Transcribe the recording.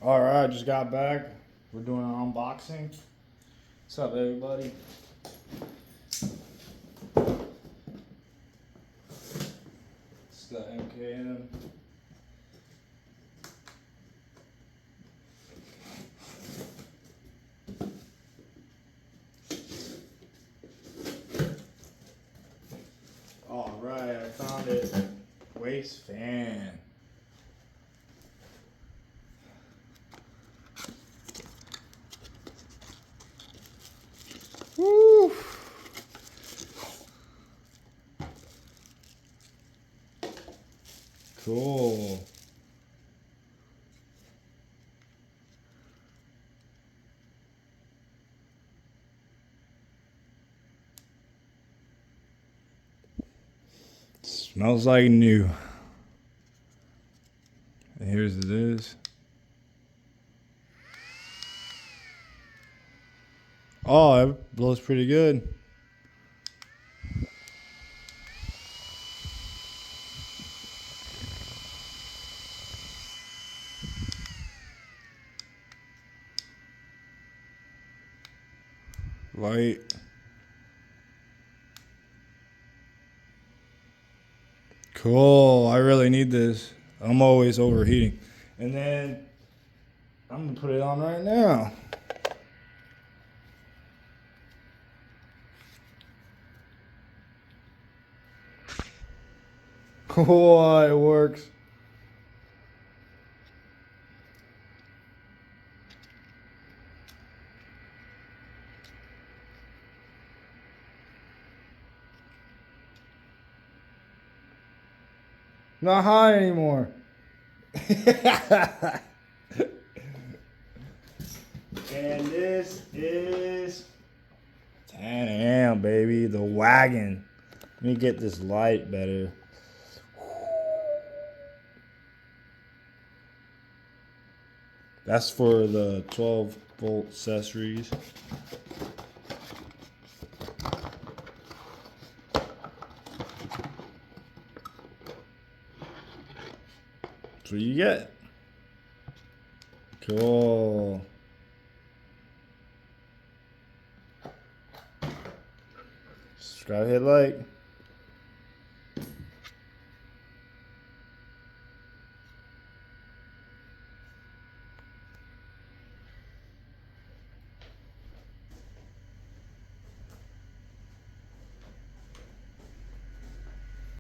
All right, just got back. We're doing an unboxing. What's up, everybody? It's the MKM. All right, I found it. Waist fan. Woo! Cool. Smells like new. And here's it is. Oh, it blows pretty good. Light. Cool. I really need this. I'm always overheating. And then I'm gonna put it on right now. Oh, it works. Not hot anymore. And this is 10 a.m. baby, the wagon. Let me get this light better. That's for the 12-volt accessories. That's what you get. Cool. Subscribe, hit like.